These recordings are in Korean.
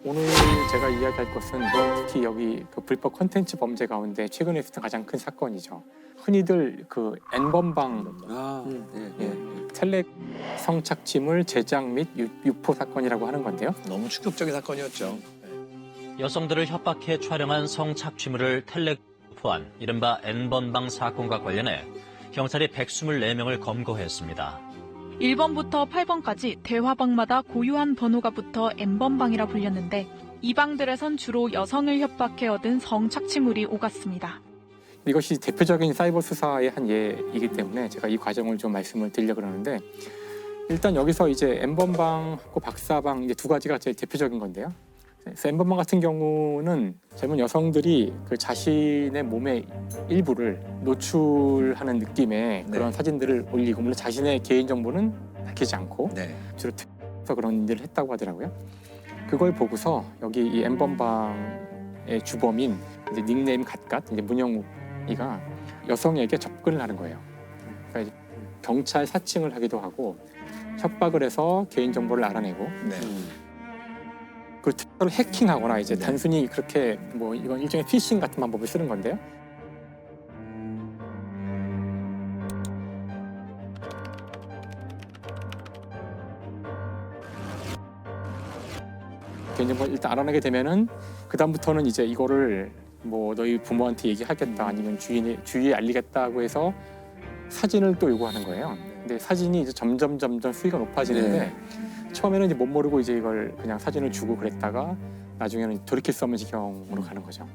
오늘 제가 이야기할 것은 특히 여기 그 불법 콘텐츠 범죄 가운데 최근에 있었던 가장 큰 사건이죠. 흔히들 그 N번방 텔레 성착취물 제작 및 유포 사건이라고 하는 건데요. 너무 충격적인 사건이었죠. 여성들을 협박해 촬영한 성착취물을 텔레포한 이른바 N번방 사건과 관련해 경찰이 124명을 검거했습니다. 1번부터 8번까지 대화방마다 고유한 번호가 붙어 N번방이라 불렸는데 이 방들에선 주로 여성을 협박해 얻은 성착취물이 오갔습니다. 이것이 대표적인 사이버 수사의 한 예이기 때문에 제가 이 과정을 좀 말씀을 드리려고 그러는데 일단 여기서 이제 N번방하고 박사방 이제 두 가지가 제일 대표적인 건데요. 그래서 N번방 같은 경우는 젊은 여성들이 그 자신의 몸의 일부를 노출하는 느낌의 그런 사진들을 올리고 물론 자신의 개인 정보는 밝히지 않고 주로 특서 그런 일을 했다고 하더라고요. 그걸 보고서 여기 이 N번방의 주범인 이제 닉네임 갓갓 이제 문영욱이가 여성에게 접근을 하는 거예요. 그러니까 이제 경찰 사칭을 하기도 하고 협박을 해서 개인 정보를 알아내고 그 특별히 해킹하거나 이제 단순히 그렇게 뭐 이건 일종의 피싱 같은 방법을 쓰는 건데요. 개인정보를 일단 알아내게 되면은 그 다음부터는 이제 이거를 뭐 너희 부모한테 얘기하겠다 아니면 주위에 알리겠다고 해서 사진을 또 요구하는 거예요. 근데 사진이 이제 점점 수위가 높아지는데 처음에는 이제 못 모르고 이제 이걸 그냥 사진을 주고 그랬다가 나중에는 돌이킬 수 없는 지경으로 가는 거죠.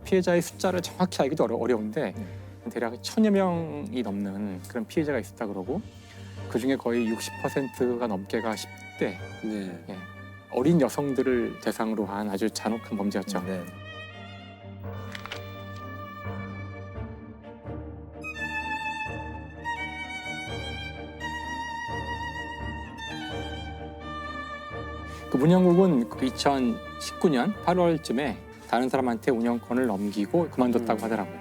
피해자의 숫자를 정확히 알기도 어려운데 대략 1000여 명이 넘는 그런 피해자가 있었다 그러고 그 중에 거의 60%가 넘게가 10대 어린 여성들을 대상으로 한 아주 잔혹한 범죄였죠. 그 문영욱은 2019년 8월쯤에 다른 사람한테 운영권을 넘기고 그만뒀다고 하더라고요.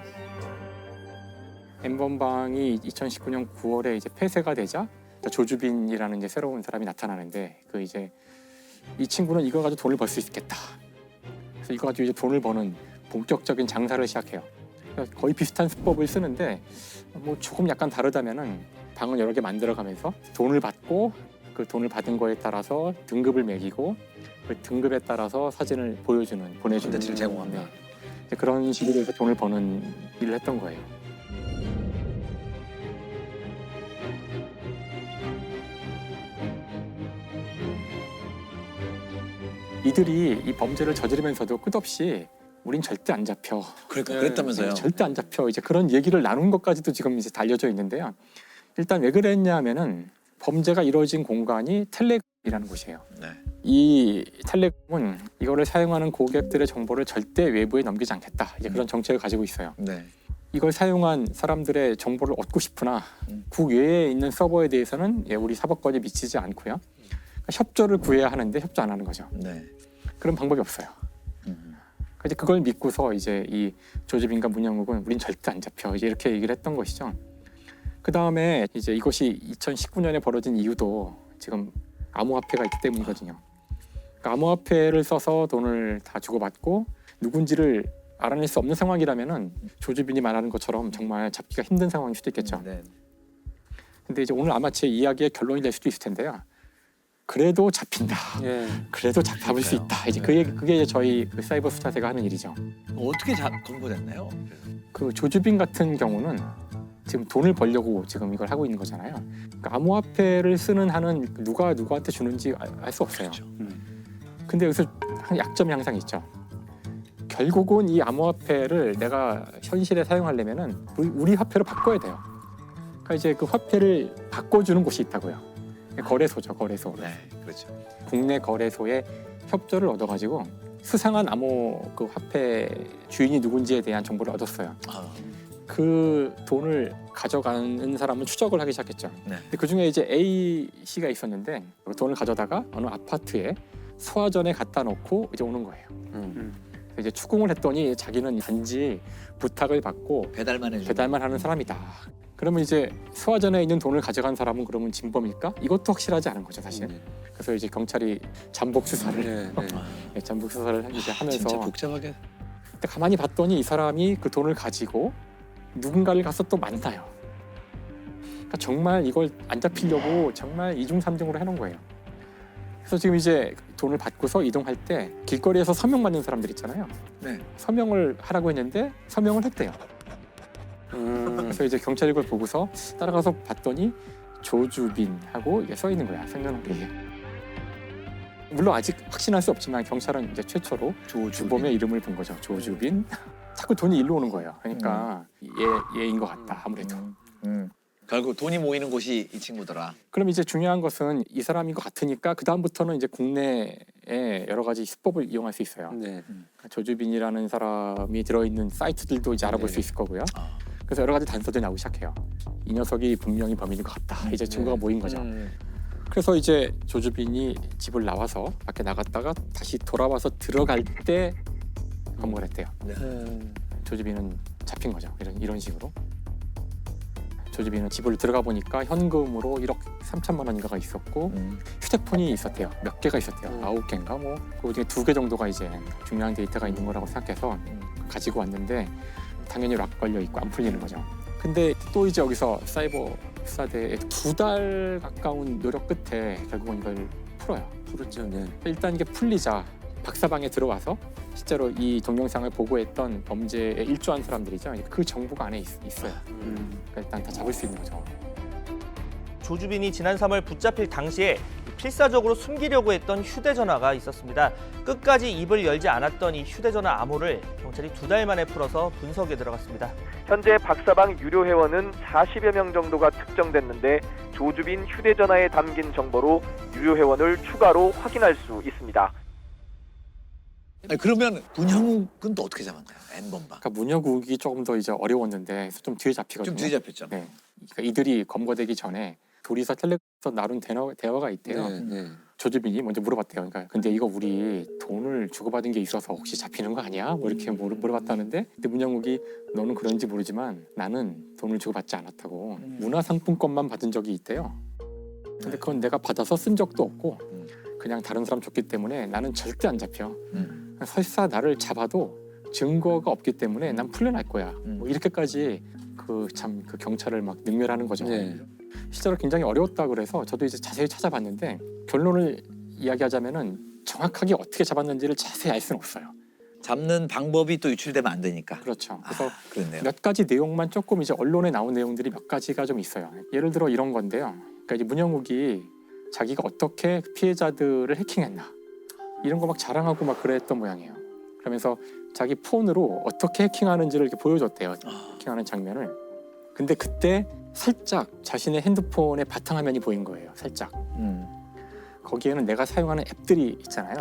N번방이 2019년 9월에 이제 폐쇄가 되자 조주빈이라는 이제 새로운 사람이 나타나는데 그 이제 이 친구는 이거 가지고 돈을 벌 수 있겠다. 그래서 이거 가지고 이제 돈을 버는 본격적인 장사를 시작해요. 거의 비슷한 수법을 쓰는데 뭐 조금 약간 다르다면은 방을 여러 개 만들어가면서 돈을 받고 그 돈을 받은 거에 따라서 등급을 매기고 그 등급에 따라서 사진을 보내주는 콘텐츠를 제공합니다. 그런 식으로 해서 돈을 버는 일을 했던 거예요. 이들이 이 범죄를 저지르면서도 끝없이 우린 절대 안 잡혀. 그러니까 그랬다면서요. 절대 안 잡혀. 이제 그런 얘기를 나눈 것까지도 지금 이제 알려져 있는데요. 일단 왜 그랬냐면은 범죄가 이루어진 공간이 텔레그램이라는 곳이에요. 이 텔레그램은 이거를 사용하는 고객들의 정보를 절대 외부에 넘기지 않겠다. 이제 그런 정책을 가지고 있어요. 이걸 사용한 사람들의 정보를 얻고 싶으나 국외에 있는 서버에 대해서는 우리 사법권이 미치지 않고요. 그러니까 협조를 구해야 하는데 협조 안 하는 거죠. 그런 방법이 없어요. 이제 그걸 믿고서 이제 이 조주빈과 문영욱은 우린 절대 안 잡혀. 이제 이렇게 얘기를 했던 것이죠. 그 다음에 이제 이것이 2019년에 벌어진 이유도 지금 암호화폐가 있기 때문이거든요. 그러니까 암호화폐를 써서 돈을 다 주고받고 누군지를 알아낼 수 없는 상황이라면은 조주빈이 말하는 것처럼 정말 잡기가 힘든 상황일 수도 있겠죠. 근데 이제 오늘 아마 제 이야기의 결론이 될 수도 있을 텐데요. 그래도 잡힌다. 그래도 잡을 수 있다. 이제 그게 이제 저희 그 사이버 수사대가 하는 일이죠. 어떻게 검거됐나요? 그 조주빈 같은 경우는 지금 돈을 벌려고 지금 이걸 하고 있는 거잖아요. 그러니까 암호화폐를 쓰는 한은 누가 누구한테 주는지 알 수 없어요. 근데 여기서 약점이 항상 있죠. 결국은 이 암호화폐를 내가 현실에 사용하려면은 우리 화폐로 바꿔야 돼요. 그러니까 이제 그 화폐를 바꿔주는 곳이 있다고요. 거래소죠, 거래소. 그렇죠. 국내 거래소의 협조를 얻어가지고 수상한 암호 그 화폐 주인이 누군지에 대한 정보를 얻었어요. 그 돈을 가져가는 사람은 추적을 하기 시작했죠. 근데 그 중에 이제 A 씨가 있었는데 그 돈을 가져다가 어느 아파트에 소화전에 갖다 놓고 이제 오는 거예요. 이제 추궁을 했더니 자기는 단지 부탁을 받고 배달만 하는 사람이다. 그러면 이제 소화전에 있는 돈을 가져간 사람은 그러면 진범일까? 이것도 확실하지 않은 거죠, 사실. 그래서 이제 경찰이 잠복 수사를 전북 수사를 이제 하면서 진짜 복잡하게. 근데 가만히 봤더니 이 사람이 그 돈을 가지고 누군가를 가서 또 만나요. 그러니까 정말 이걸 안 잡히려고 정말 이중삼중으로 해놓은 거예요. 그래서 지금 이제 돈을 받고서 이동할 때 길거리에서 서명 받는 사람들 있잖아요. 네. 서명을 하라고 했는데 서명을 했대요. 그래서 이제 경찰이 그걸 보고서 따라가서 봤더니 조주빈하고 이게 써 있는 거야, 생년월일이. 물론 아직 확신할 수 없지만 경찰은 이제 최초로 주범의 이름을 본 거죠. 조주빈. 자꾸 돈이 일로 오는 거예요. 그러니까 얘인 것 같다, 아무래도. 결국 돈이 모이는 곳이 이 친구더라. 그럼 이제 중요한 것은 이 사람인 것 같으니까 그 다음부터는 이제 국내에 여러 가지 수법을 이용할 수 있어요. 네. 그러니까 조주빈이라는 사람이 들어있는 사이트들도 이제 알아볼 수 있을 거고요. 아. 그래서 여러 가지 단서들이 나오기 시작해요. 이 녀석이 분명히 범인인 것 같다. 이제 증거가 모인 거죠. 그래서 이제 조주빈이 집을 나와서 밖에 나갔다가 다시 돌아와서 들어갈 때 검거를 했대요. 조주빈은 잡힌 거죠. 이런 식으로. 조주빈은 집을 들어가 보니까 현금으로 1억 3천만 원인가가 있었고 휴대폰이 있었대요. 몇 개가 있었대요. 9개인가 뭐. 그 중에 2개 정도가 이제 중요한 데이터가 있는 거라고 생각해서 가지고 왔는데 당연히 락 걸려 있고 안 풀리는 거죠. 근데 또 이제 여기서 사이버 수사대에 2달 가까운 노력 끝에 결국은 이걸 풀어요. 그렇죠. 네. 일단 이게 풀리자 박사방에 들어와서 실제로 이 동영상을 보고했던 범죄에 일조한 사람들이죠. 그 정보가 안에 있어요. 그러니까 일단 다 잡을 수 있는 거죠. 조주빈이 지난 3월 붙잡힐 당시에 필사적으로 숨기려고 했던 휴대전화가 있었습니다. 끝까지 입을 열지 않았던 이 휴대전화 암호를 경찰이 2달 만에 풀어서 분석에 들어갔습니다. 현재 박사방 유료 회원은 40여 명 정도가 특정됐는데 조주빈 휴대전화에 담긴 정보로 유료 회원을 추가로 확인할 수 있습니다. 아니, 그러면 문형욱은 또 어떻게 잡았나요? N번방. 그러니까 문혁욱이 조금 더 이제 어려웠는데 좀 뒤에 잡히거든요. 좀 뒤에 잡혔죠. 네. 그러니까 이들이 검거되기 전에 둘이서 텔레그램에서 나눈 대화가 있대요. 네. 조주빈이 먼저 물어봤대요. 그러니까 근데 이거 우리 돈을 주고받은 게 있어서 혹시 잡히는 거 아니야? 뭐 이렇게 물어봤다는데 근데 문영욱이 너는 그런지 모르지만 나는 돈을 주고받지 않았다고 문화상품권만 받은 적이 있대요. 근데 그건 내가 받아서 쓴 적도 없고 그냥 다른 사람 줬기 때문에 나는 절대 안 잡혀. 설사 나를 잡아도 증거가 없기 때문에 난 풀려날 거야. 뭐 이렇게까지 그 경찰을 막 능멸하는 거죠. 네. 실제로 굉장히 어려웠다 그래서 저도 이제 자세히 찾아봤는데 결론을 이야기하자면은 정확하게 어떻게 잡았는지를 자세히 알 수는 없어요. 잡는 방법이 또 유출되면 안 되니까. 그렇죠. 그래서 그렇네요. 몇 가지 내용만 조금 이제 언론에 나온 내용들이 몇 가지가 좀 있어요. 예를 들어 이런 건데요. 그러니까 이제 문영욱이 자기가 어떻게 피해자들을 해킹했나 이런 거 막 자랑하고 막 그랬던 모양이에요. 그러면서 자기 폰으로 어떻게 해킹하는지를 이렇게 보여줬대요. 해킹하는 장면을. 근데 그때 살짝 자신의 핸드폰의 바탕화면이 보인 거예요. 살짝. 거기에는 내가 사용하는 앱들이 있잖아요.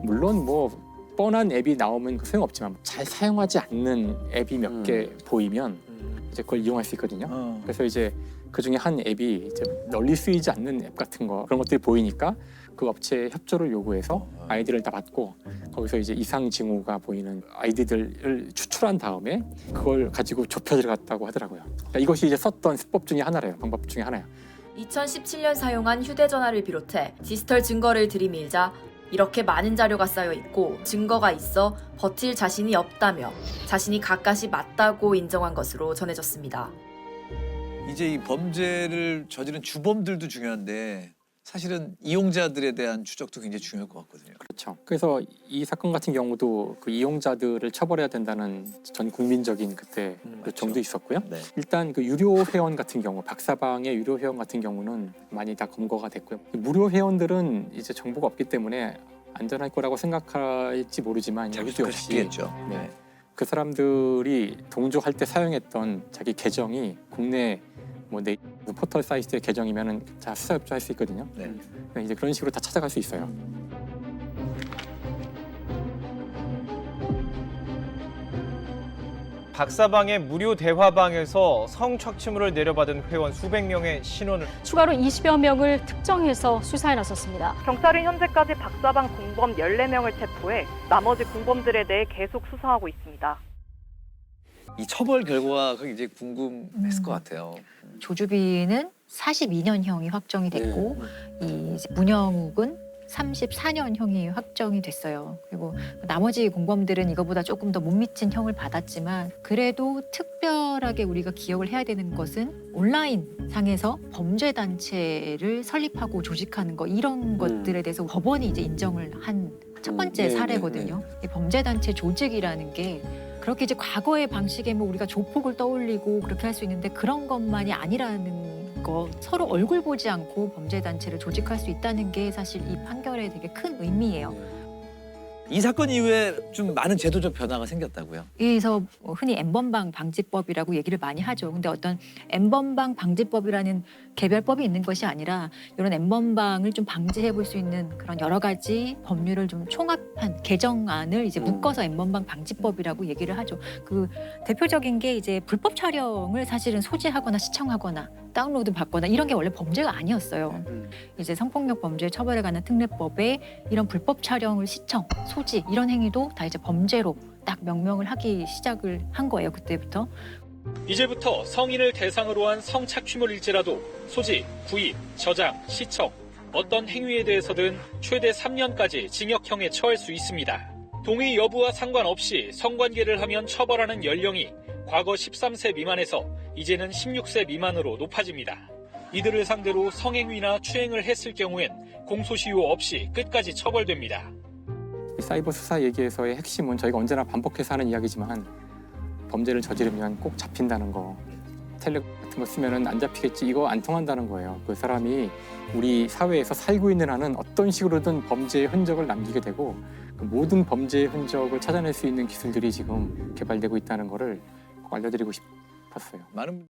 물론 뭐 뻔한 앱이 나오면 소용없지만 잘 사용하지 않는 앱이 몇 개 보이면 이제 그걸 이용할 수 있거든요. 그래서 이제 그 중에 한 앱이 이제 널리 쓰이지 않는 앱 같은 거 그런 것들이 보이니까 그 업체에 협조를 요구해서 아이디를 다 받고 거기서 이제 이상 징후가 보이는 아이디들을 추출한 다음에 그걸 가지고 좁혀 들어갔다고 하더라고요. 그러니까 이것이 이제 썼던 수법 중에 하나래요. 방법 중에 하나예요. 2017년 사용한 휴대전화를 비롯해 디지털 증거를 들이밀자 이렇게 많은 자료가 쌓여 있고 증거가 있어 버틸 자신이 없다며 자신이 가까이 맞다고 인정한 것으로 전해졌습니다. 이제 이 범죄를 저지른 주범들도 중요한데 사실은 이용자들에 대한 추적도 굉장히 중요할 것 같거든요. 그렇죠. 그래서 이 사건 같은 경우도 그 이용자들을 처벌해야 된다는 전 국민적인 그때 요청도 있었고요. 네. 일단 그 유료 회원 같은 경우, 박사방의 유료 회원 같은 경우는 많이 다 검거가 됐고요. 무료 회원들은 이제 정보가 없기 때문에 안전할 거라고 생각할지 모르지만 여기도 역시 쉽겠죠. 네. 그 사람들이 동조할 때 사용했던 자기 계정이 국내 뭐 네이버 포털 사이트의 계정이면은 다 수사 협조할 수 있거든요. 네. 그러니까 이제 그런 식으로 다 찾아갈 수 있어요. 박사방의 무료 대화방에서 성착취물을 내려받은 회원 수백 명의 신원을 추가로 20여 명을 특정해서 수사에 나섰습니다. 경찰은 현재까지 박사방 공범 14명을 체포해 나머지 공범들에 대해 계속 수사하고 있습니다. 이 처벌 결과가 굉장히 궁금했을 것 같아요. 조주빈은 42년형이 확정이 됐고 이 문영욱은 34년형이 확정이 됐어요. 그리고 나머지 공범들은 이거보다 조금 더 못 미친 형을 받았지만 그래도 특별하게 우리가 기억을 해야 되는 것은 온라인 상에서 범죄 단체를 설립하고 조직하는 거 이런 것들에 대해서 법원이 이제 인정을 한 첫 번째 사례거든요. 이 범죄 단체 조직이라는 게 그렇게 이제 과거의 방식에 뭐 우리가 조폭을 떠올리고 그렇게 할 수 있는데 그런 것만이 아니라는 거, 서로 얼굴 보지 않고 범죄 단체를 조직할 수 있다는 게 사실 이 판결에 되게 큰 의미예요. 이 사건 이후에 좀 많은 제도적 변화가 생겼다고요? 그래서 흔히 N번방 방지법이라고 얘기를 많이 하죠. 근데 어떤 N번방 방지법이라는 개별법이 있는 것이 아니라 이런 N번방을 좀 방지해 볼 수 있는 그런 여러 가지 법률을 좀 총합한 개정안을 이제 묶어서 N번방 방지법이라고 얘기를 하죠. 그 대표적인 게 이제 불법 촬영을 사실은 소지하거나 시청하거나 다운로드 받거나 이런 게 원래 범죄가 아니었어요. 이제 성폭력 범죄 처벌에 관한 특례법에 이런 불법 촬영을 시청, 소지 이런 행위도 다 이제 범죄로 딱 명명을 하기 시작을 한 거예요. 그때부터. 이제부터 성인을 대상으로 한 성착취물일지라도 소지, 구입, 저장, 시청 어떤 행위에 대해서든 최대 3년까지 징역형에 처할 수 있습니다. 동의 여부와 상관없이 성관계를 하면 처벌하는 연령이 과거 13세 미만에서 이제는 16세 미만으로 높아집니다. 이들을 상대로 성행위나 추행을 했을 경우엔 공소시효 없이 끝까지 처벌됩니다. 사이버 수사 얘기에서의 핵심은 저희가 언제나 반복해서 하는 이야기지만 범죄를 저지르면 꼭 잡힌다는 거. 텔레그램 같은 거 쓰면은 안 잡히겠지 이거 안 통한다는 거예요. 그 사람이 우리 사회에서 살고 있는 한은 어떤 식으로든 범죄의 흔적을 남기게 되고 그 모든 범죄의 흔적을 찾아낼 수 있는 기술들이 지금 개발되고 있다는 거를 꼭 알려드리고 싶었어요. 많은